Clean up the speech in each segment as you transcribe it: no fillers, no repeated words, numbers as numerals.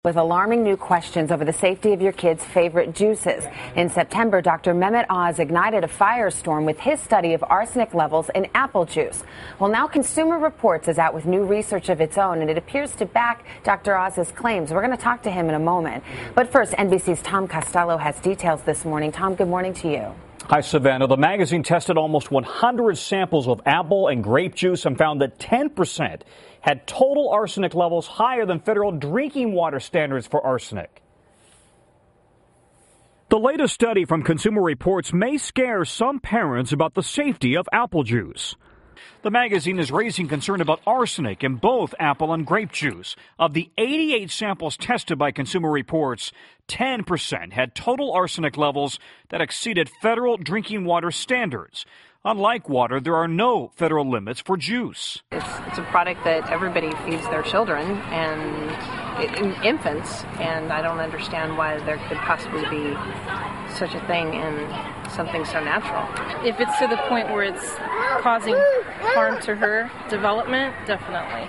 With alarming new questions over the safety of your kids' favorite juices. In September, Dr. Mehmet Oz ignited a firestorm with his study of arsenic levels in apple juice. Well, now Consumer Reports is out with new research of its own, and it appears to back Dr. Oz's claims. We're going to talk to him in a moment. But first, NBC's Tom Costello has details this morning. Tom, good morning to you. Hi, Savannah. The magazine tested almost 100 samples of apple and grape juice and found that 10% had total arsenic levels higher than federal drinking water standards for arsenic. The latest study from Consumer Reports may scare some parents about the safety of apple juice. The magazine is raising concern about arsenic in both apple and grape juice. Of the 88 samples tested by Consumer Reports, 10% had total arsenic levels that exceeded federal drinking water standards. Unlike water, there are no federal limits for juice. It's a product that everybody feeds their children and infants, and I don't understand why there could possibly be such a thing in something so natural. If it's to the point where it's causing harm to her development, definitely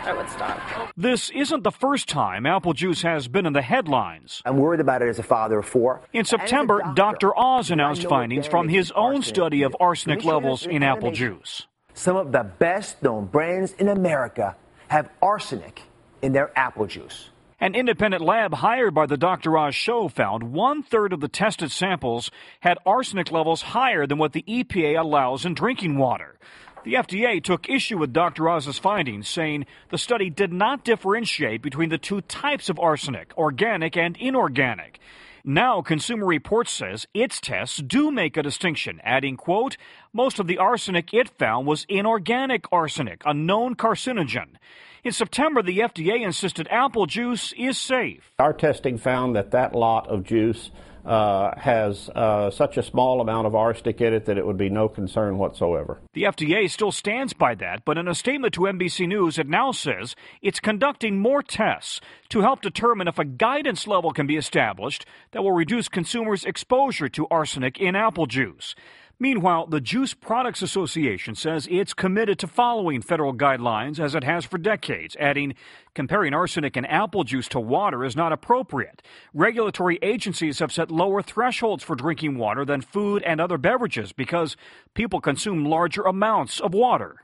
I would stop. This isn't the first time apple juice has been in the headlines. I'm worried about it as a father of four. In September, Dr. Oz announced findings from his own study of arsenic levels in apple juice. Some of the best-known brands in America have arsenic in their apple juice. An independent lab hired by the Dr. Oz show found 1/3 of the tested samples had arsenic levels higher than what the EPA allows in drinking water. The FDA took issue with Dr. Oz's findings, saying the study did not differentiate between the two types of arsenic, organic and inorganic. Now, Consumer Reports says its tests do make a distinction, adding, quote, most of the arsenic it found was inorganic arsenic, a known carcinogen. In September, the FDA insisted apple juice is safe. Our testing found that lot of juice has such a small amount of arsenic in it that it would be no concern whatsoever. The FDA still stands by that, but in a statement to NBC News, it now says it's conducting more tests to help determine if a guidance level can be established that will reduce consumers' exposure to arsenic in apple juice. Meanwhile, the Juice Products Association says it's committed to following federal guidelines as it has for decades, adding, comparing arsenic in apple juice to water is not appropriate. Regulatory agencies have set lower thresholds for drinking water than food and other beverages because people consume larger amounts of water.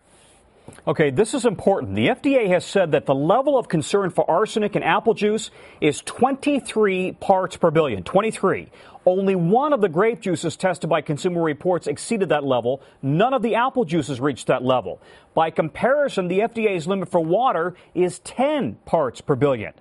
Okay, this is important. The FDA has said that the level of concern for arsenic in apple juice is 23 parts per billion, 23. Only one of the grape juices tested by Consumer Reports exceeded that level. None of the apple juices reached that level. By comparison, the FDA's limit for water is 10 parts per billion.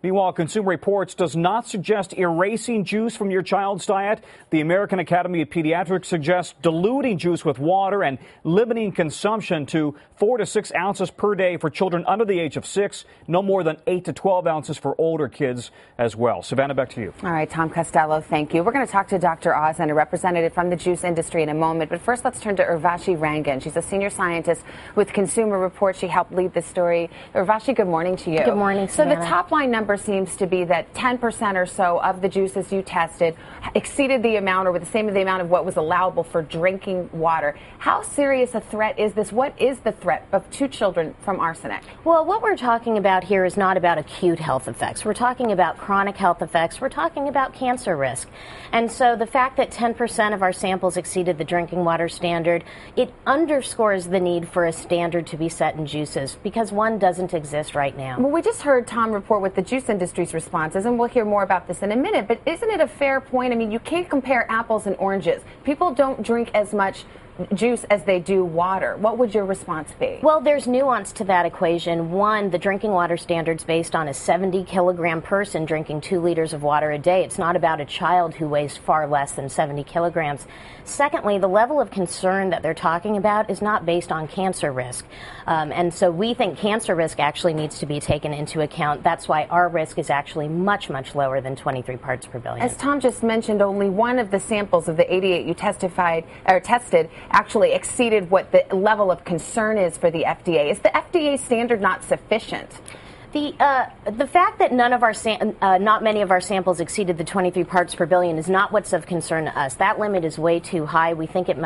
Meanwhile, Consumer Reports does not suggest erasing juice from your child's diet. The American Academy of Pediatrics suggests diluting juice with water and limiting consumption to 4 to 6 ounces per day for children under the age of 6, no more than 8 to 12 ounces for older kids as well. Savannah, back to you. All right, Tom Costello, thank you. We're going to talk to Dr. Oz and a representative from the juice industry in a moment. But first, let's turn to Urvashi Rangan. She's a senior scientist with Consumer Reports. She helped lead this story. Urvashi, good morning to you. Good morning, Savannah. So the top line number seems to be that 10% or so of the juices you tested exceeded the amount or were the same as the amount of what was allowable for drinking water. How serious a threat is this? What is the threat of 2 children from arsenic? Well, what we're talking about here is not about acute health effects. We're talking about chronic health effects. We're talking about cancer risk. And so the fact that 10% of our samples exceeded the drinking water standard, it underscores the need for a standard to be set in juices because one doesn't exist right now. Well, we just heard Tom report what the juice industry's responses, and we'll hear more about this in a minute, but isn't it a fair point? I mean, you can't compare apples and oranges. People don't drink as much juice as they do water. What would your response be? Well, there's nuance to that equation. One, the drinking water standard's based on a 70-kilogram person drinking 2 liters of water a day. It's not about a child who weighs far less than 70 kilograms. Secondly, the level of concern that they're talking about is not based on cancer risk. And so we think cancer risk actually needs to be taken into account. That's why our risk is actually much, much lower than 23 parts per billion. As Tom just mentioned, only one of the samples of the 88 you tested actually exceeded what the level of concern is for the FDA. Is the FDA standard not sufficient? The fact that none of our not many of our samples exceeded the 23 parts per billion is not what's of concern to us. That limit is way too high. We think it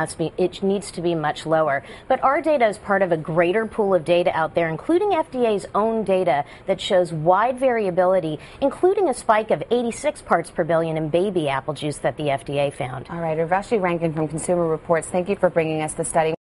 needs to be much lower. But our data is part of a greater pool of data out there, including FDA's own data that shows wide variability, including a spike of 86 parts per billion in baby apple juice that the FDA found. All right, Urvashi Rankin from Consumer Reports, thank you for bringing us the study.